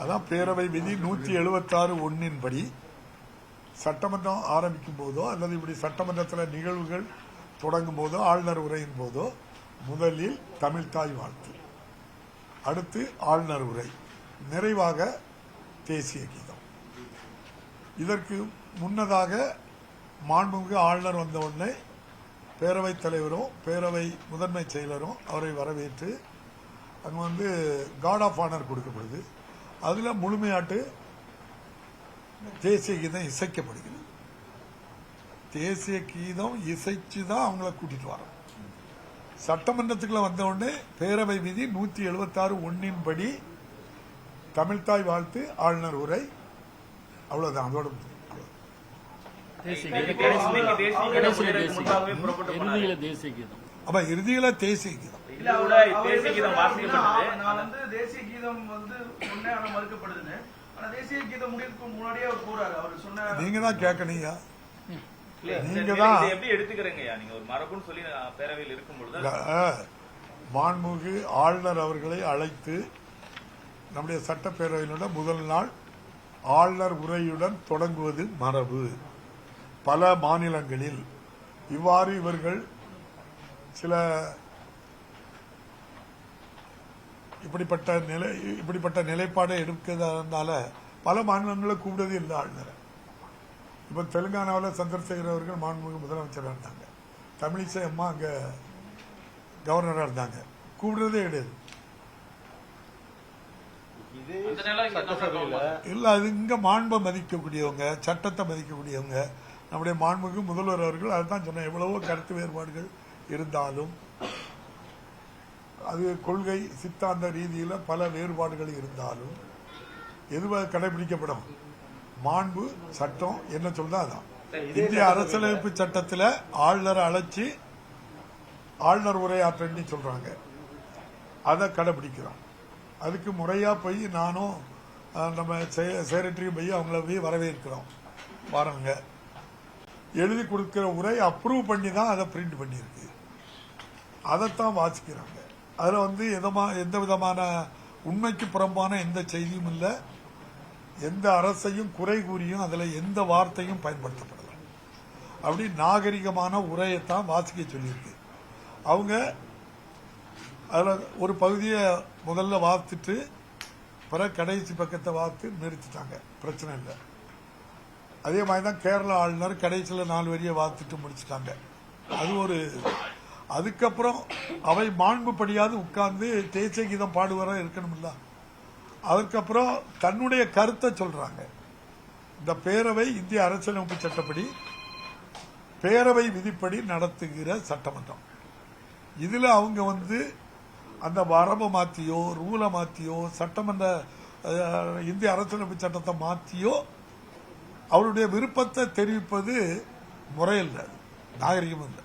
அதான் பேரவை விதி 176(1) படி சட்டமன்றம் ஆரம்பிக்கும் போதோ அல்லது இப்படி சட்டமன்றத்தில் நிகழ்வுகள் தொடங்கும் போதோ ஆளுநர் உரையின் போதோ முதலில் தமிழ்தாய் வாழ்த்து, அடுத்து ஆளுநர் உரை, நிறைவாக தேசிய கீதம். இதற்கு முன்னதாக மாண்புமிகு ஆளுநர் வந்த உடனே பேரவைத் தலைவரும் பேரவை முதன்மை செயலரும் அவரை வரவேற்று அங்கே கார்ட் ஆஃப் ஆனர் கொடுக்கப்படுது. அதில் முழுமையாட்டு தேசிய கீதம் இசைக்கப்படுகிறது. தேசிய கீதம் இசைச்சு தான் அவங்கள கூட்டிட்டு வரோம். சட்டமன்றத்துக்குள்ள வந்த உடனே பேரவை விதி 176(1) படி தமிழ்தாய் வாழ்த்து, ஆளுநர் உரை, அவ்வளவுதான். அதோட அப்ப இறுதியில தேசிய கீதம் நீங்க தான் கேட்கணீங்க. நீங்க தான் மாண்புமிகு ஆளுநர் அவர்களை அழைத்து நம்முடைய சட்டப்பேரவையிலுள்ள முதல் நாள் ஆளுநர் உரையுடன் தொடங்குவது மரபு. பல மாநிலங்களில் இவ்வாறு இவர்கள் சில இப்படிப்பட்ட நிலைப்பாடை எடுக்கிறதுனால பல மாநிலங்களை கூப்பிடுறது இல்லை ஆளுநரை. இப்ப தெலுங்கானாவில் சந்திரசேகர் அவர்கள் மாண்புமிகு முதலமைச்சராக இருந்தாங்க, தமிழிசை அம்மா அங்க கவர்னராக இருந்தாங்க, கூப்பிடுறதே கிடையாது. இல்ல, அது இங்க மாண்பை மதிக்கக்கூடியவங்க, சட்டத்தை மதிக்கக்கூடியவங்க, நம்முடைய மாண்புமிகு முதல்வர் அவர்கள் அதுதான் சொன்ன. எவ்வளவோ கருத்து வேறுபாடுகள் இருந்தாலும், அது கொள்கை சித்தாந்த ரீதியில பல வேறுபாடுகள் இருந்தாலும் எதுவாக கடைபிடிக்கப்படும்? மாண்பு சட்டம் என்ன சொல்றா அதான். இந்திய அரசியலமைப்பு சட்டத்தில் ஆளுநரை அழைச்சி ஆளுநர் உரையாற்றன்னு சொல்றாங்க, அதை கடைபிடிக்கிறோம். அதுக்கு முறையா போய் நானும் நம்ம செக்ரட்டரியும் போய் அவங்கள போய் வரவேற்கிறோம். பாருங்க, எழுதி கொடுக்கிற உரை அப்ரூவ் பண்ணி தான் அதை பிரிண்ட் பண்ணியிருக்கு, அதைத்தான் வாசிக்கிறாங்க. அதுல எந்த விதமான உண்மைக்கு புறம்பான எந்த செய்தியும் இல்லை, எந்த அரசையும் குறை கூறியும் அதுல எந்த வார்த்தையும் பயன்படுத்தப்படல. அப்படி நாகரிகமான உரையைத்தான் வாசிக்க சொல்லியிருக்கு. அவங்க அதுல ஒரு பகுதியை முதல்ல வாசித்துட்டு பிறகு கடைசி பக்கத்தை வாசித்து நிறுத்திட்டாங்க, பிரச்சனை இல்லை. அதே மாதிரிதான் கேரள ஆளுநர் கடைசியில் 4 வரியை வாசித்துட்டு முடிச்சுட்டாங்க. அது ஒரு அதுக்கப்புறம் அவை மாண்புப்படியாவது உட்கார்ந்து தேசிய கீதம் பாடுவர இருக்கணும்ல. அதுக்கப்புறம் தன்னுடைய கருத்தை சொல்றாங்க. இந்த பேரவை இந்திய அரசியலமைப்பு சட்டப்படி பேரவை விதிப்படி நடத்துகிற சட்டமன்றம். இதுல அவங்க அந்த வரம்பை மாத்தியோ ரூலை மாத்தியோ சட்டமன்ற இந்திய அரசியலமைப்பு சட்டத்தை மாத்தியோ அவருடைய விருப்பத்தை தெரிவிப்பது முறையில்லை, நாகரிகம் இல்லை.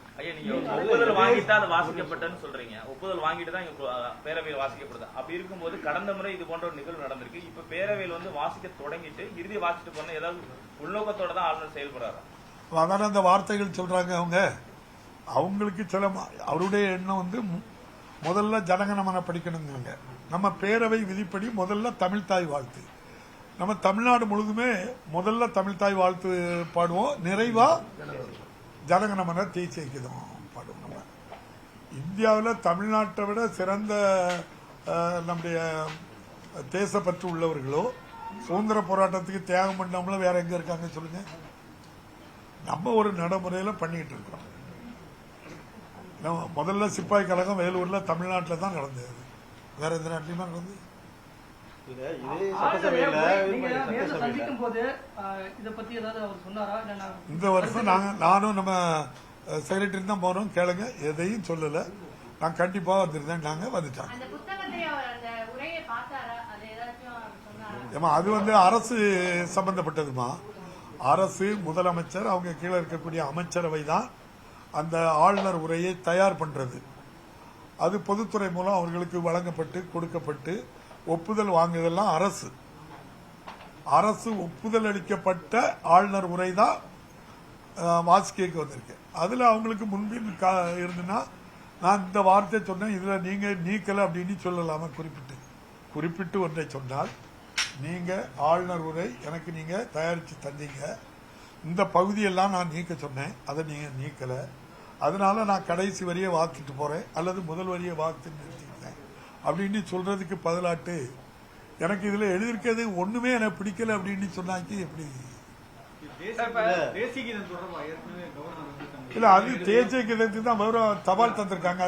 ஒப்புதல் வாங்கிட்டு அது வாசிக்கப்பட்டன்னு சொல்றீங்க. ஒப்புதல் வாங்கிட்டு தான் பேரவையில் வாசிக்கப்படுது. அப்படி இருக்கும்போது கடந்த முறை இது போன்ற ஒரு நிகழ்வு நடந்திருக்கு. இப்ப பேரவையில் வாசிக்க தொடங்கிட்டு இறுதி வாசிட்டு போன ஏதாவது உள்நோக்கத்தோட தான் ஆளுநர் செயல்படுறாரு. அதான அந்த வார்த்தைகள் சொல்றாங்க. அவங்களுக்கு சில அவருடைய எண்ணம் முதல்ல ஜனகணமன படிக்கணுங்க. நம்ம பேரவை விதிப்படி முதல்ல தமிழ்தாய் வாழ்த்து, நம்ம தமிழ்நாடு முழுதுமே முதல்ல தமிழ்தாய் வாழ்த்து பாடுவோம், நிறைவா ஜனகணமன தேசிய கீதம் பாடுவோம். நம்ம இந்தியாவில் தமிழ்நாட்டை விட சிறந்த நம்முடைய தேசப்பற்று உள்ளவர்களோ சுதந்திர போராட்டத்துக்கு தியாகம் பண்ணவங்களும் வேற எங்க இருக்காங்க சொல்லுங்க? நம்ம ஒரு நடைமுறையில பண்ணிட்டு இருக்கிறோம். முதல்ல சிப்பாய் கழகம் வேலூர்ல தமிழ்நாட்டில் தான் நடந்தது, வேற எந்த நாட்டிலுமே நடந்தது. இந்த வருஷம் நானும் நம்ம செக்ரட்டரி தான் போனோம், கேளுங்க, எதையும் சொல்லல. நான் கண்டிப்பா வந்திருந்தேன், நாங்க வந்துட்டாங்க. அது அரசு சம்பந்தப்பட்டதுமா. அரசு முதலமைச்சர் அவங்க கீழே இருக்கக்கூடிய அமைச்சரவை தான் அந்த ஆளுநர் உரையை தயார் பண்றது. அது பொதுத்துறை மூலம் அவர்களுக்கு வழங்கப்பட்டு கொடுக்கப்பட்டு ஒப்புதல் வாங்குதெல்லாம் அரசு ஒப்புதல் அளிக்கப்பட்ட ஆளுநர் உரை தான் வாசிக்க வந்திருக்கு. அதுல அவங்களுக்கு முன்பின் இருந்துன்னா நான் இந்த வார்த்தை சொன்னேன், இதுல நீங்க நீக்கல அப்படின்னு சொல்லலாம குறிப்பிட்டு ஒன்றை சொன்னால் நீங்க ஆளுநர் உரை எனக்கு நீங்க தயாரிச்சு தந்தீங்க. இந்த பகுதியெல்லாம் நான் நீக்க சொன்னேன், அதை நீங்க நீக்கல. அதனால நான் கடைசி வரியை வாத்துட்டு போறேன் அல்லது முதல் வரியை வாத்து நிறுத்திக்கிறேன் அப்படின்னு சொல்றதுக்கு பதிலாட்டு எனக்கு இதுல எழுதியிருக்கிறது ஒண்ணுமே எனக்கு பிடிக்கல அப்படின்னு சொன்னாக்கி எப்படி? இல்ல, அது தேசிய கீதத்துக்கு தான் தபால் தந்திருக்காங்க.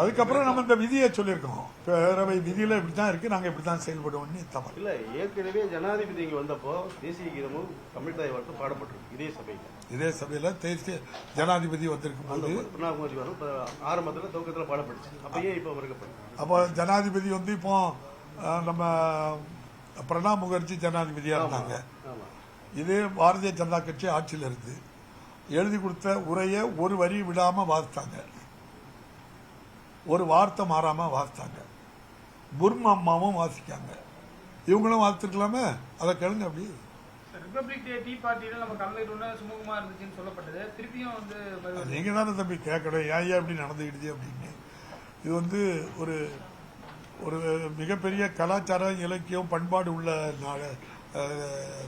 அதுக்கப்புறம் நம்ம இந்த விதியை சொல்லியிருக்கோம். பேரவை விதியில இப்படித்தான் இருக்கு, நாங்க இப்படித்தான் செயல்படுவோம்னு தபால். இல்ல, ஏற்கனவே ஜனாதிபதி இங்க வந்தப்போ தேசிய கீதமும் தமிழ் தாய் வாழ்த்து பாடப்பட்டிருக்கு இதே சபையில. தேசிய ஜனாதிபதி வந்திருக்கும் போது பிரணாப் முகர்ஜி வரும் ஆரம்பத்துல துவக்கத்துல பாடப்பட்டுச்சு. அப்பயே இப்ப மறுக்கப்படும். அப்போ ஜனாதிபதி வந்து இப்போ நம்ம பிரணாப் முகர்ஜி ஜனாதிபதியா இருந்தாங்க. இதே பாரதிய ஜனதா கட்சி ஆட்சியில் இருந்து எழுதி கொடுத்த உரையை ஒரு வரி விடாம வாசித்தாங்க, ஒரு வார்த்தை மாறாம வாசித்தாங்க. புர்மா அம்மாவும் வாசிக்காங்க. இவங்களும் வாசிச்சிருக்கலாமே, அதை கேளுங்க. அப்படி ரிபப்ளிக் டே டீ பார்ட்டியில நம்ம கலந்துக்கிட்டோம்னா சுமூகமா இருந்துச்சுன்னு சொல்லப்பட்டது. திருப்பியும் வந்து நீங்க தானே தம்பி கேட்கணும், ஏன் இப்படி நடந்துக்கிடுது அப்படின்னு. இது வந்து ஒரு ஒரு மிகப்பெரிய கலாச்சாரம், இலக்கியம், பண்பாடு உள்ள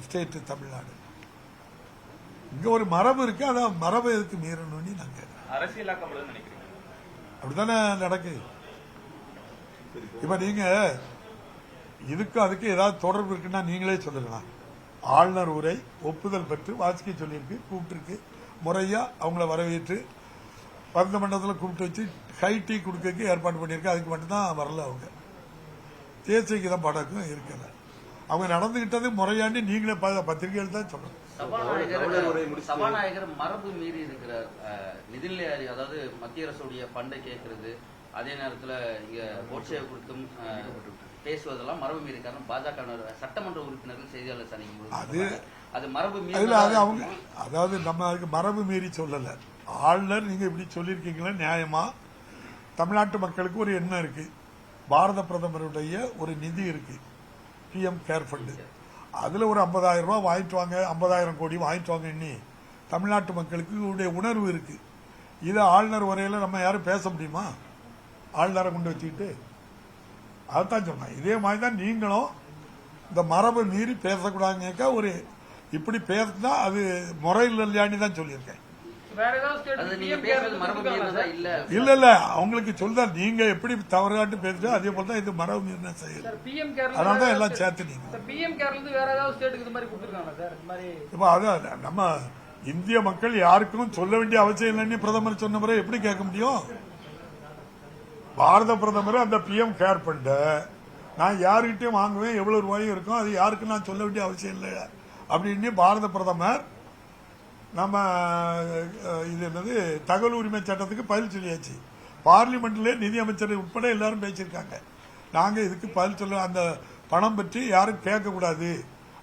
ஸ்டேட் தமிழ்நாடு. இங்க ஒரு மரபு இருக்கு, அதான் மரபை எதுக்கு மீறணும்னு நாங்க அரசியலாக்கப்படுதுன்னு நினைக்கிறேன். அப்படித்தானே நடக்குது. இப்ப நீங்க இதுக்கு அதுக்கு ஏதாவது தொடர்பு இருக்குன்னா நீங்களே சொல்லுங்களா? ஆளுநர் உரை ஒப்புதல் பெற்று வாசிக்க சொல்லியிருக்கு, கூப்பிட்டுருக்கு, முறையா அவங்கள வரவேற்று பரந்த மண்டலத்தில் கூப்பிட்டு வச்சு ஹை டீ கொடுக்க ஏற்பாடு பண்ணியிருக்கு. அதுக்கு மட்டும்தான் வரல. அவங்க தேசிய கீதம் பாடக்கும் இருக்கல. அவங்க நடந்துகிட்டது முறையாண்டி நீங்களே பத்திரிகைகள் தான் சொல்லணும். சபாநாயகர் மரபு மீறி இருக்கிற நிதிநிலை அதாவது மத்திய அரசுடைய ஃபண்டை கேட்கறது, அதே நேரத்தில் இங்க கோட்சே குறித்தும் பேசுவதெல்லாம் மரபு மீறி. காரணம் பாஜக சட்டமன்ற உறுப்பினர்கள் செய்தியாளர் சந்திக்கும் அது மரபு மீறி. அவங்க அதாவது நம்ம அதுக்கு மரபு மீறி சொல்லல. ஆளுநர் நீங்க இப்படி சொல்லியிருக்கீங்களா நியாயமா? தமிழ்நாட்டு மக்களுக்கு ஒரு எண்ணம் இருக்கு, பாரத பிரதமருடைய ஒரு நிதி இருக்கு, பிஎம் கேர் ஃபண்டு. அதுல ஒரு 50,000 ரூபாய் வாங்கிட்டு வாங்க, 50,000 கோடி வாங்கிட்டு வாங்க. இன்னி தமிழ்நாட்டு மக்களுக்கு உணர்வு இருக்கு. இதை ஆளுநர் உரையில நம்ம யாரும் பேச முடியுமா? ஆளுநரை கொண்டு வச்சுக்கிட்டு அதான் சொன்னேன். இதே மாதிரி தான் நீங்களும் இந்த மரபை மீறி பேசக்கூடாதுங்க. ஒரு இப்படி பேசினா அது முறையில் இல்லையான்னு தான் சொல்லியிருக்கேன். இல்ல இல்ல, அவங்களுக்கு சொல்ல நீங்க எப்படி தவறாட்டு பேசுறோம் அதே போல தான் இது மரபு மீறின செயல். அதனாலதான் எல்லாம் சேர்த்து நீங்க இப்ப அதான் நம்ம இந்திய மக்கள் யாருக்கும் சொல்ல வேண்டிய அவசியம் இல்லைன்னு பிரதமர் சொன்ன முறை எப்படி கேட்க முடியும்? பாரத பிரதமர் அந்த பிஎம் கேர் ஃபண்ட் நான் யாருக்கிட்டையும் வாங்குவேன், எவ்வளவு ரூபாயும் இருக்கும், அது யாருக்கும் நான் சொல்ல வேண்டிய அவசியம் இல்லை அப்படின்னு பாரத பிரதமர் நம்ம இது என்னது தகவல் உரிமை சட்டத்துக்கு பதில் சொல்லியாச்சு. பார்லிமெண்ட்ல நிதி அமைச்சர் உட்பட எல்லாரும் பேசியிருக்காங்க. நாங்க இதுக்கு பதில் சொல்ல அந்த பணம் பற்றி யாரும் கேட்கக்கூடாது,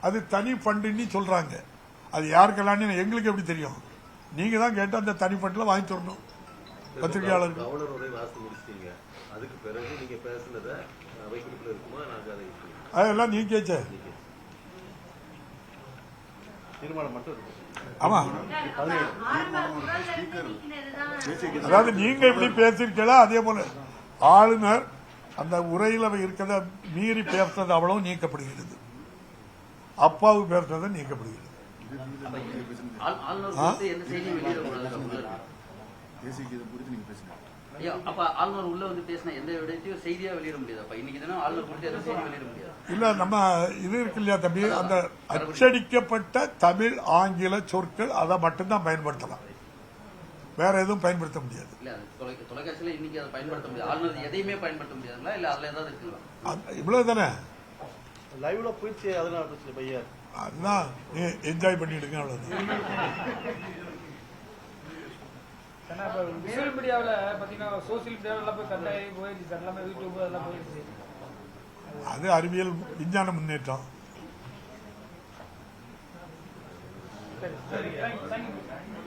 அது தனி ஃபண்டுன்னு சொல்றாங்க. அது யாருக்கெல்லாம் எங்களுக்கு எப்படி தெரியும்? நீங்க தான் கேட்டு அந்த தனி ஃபண்ட்ல வாங்கி தரணும் பத்திரிகையாளர்கள். அதுக்கு பிறகு நீங்க பேசுனத அவைக்குள்ள இருக்குமா? நாங்க அதெல்லாம் நீ கேச்ச தீர்மானம் மட்டும் இருக்கும். ஆமா, அதாவது நீங்க இப்படி பேசிருக்கீங்களா அதே போல ஆளுநர் அந்த உரையில் இருக்கிறத மீறி பேசுறது அவ்வளவு நீக்கப்படுகிறது, அப்பாவு பேசுறது நீக்கப்படுகிறது. இல்ல நம்ம இது இருக்கு இல்லையா தம்பி, அந்த அச்சடிக்கப்பட்ட தமிழ் ஆங்கில சொற்கள் அதை மட்டும்தான் பயன்படுத்தலாம், வேற எதுவும் பயன்படுத்த முடியாது. இவ்வளவுதானே லைவ்ல போயிடுச்சு. அதனால பையன் அதுதான் என்ஜாய் பண்ணிடுங்க, அவ்வளவுதான். சோசியல் மீடியாவில் பாத்தீங்கன்னா சோசியல் மீடியாவில் எல்லாம் போய் கட்டாயி போயிடுச்சு, எல்லாமே யூடியூப் எல்லாம் போயிடுச்சு. அது அறிவியல் விஞ்ஞான முன்னேற்றம். சரி, தேங்க்யூ.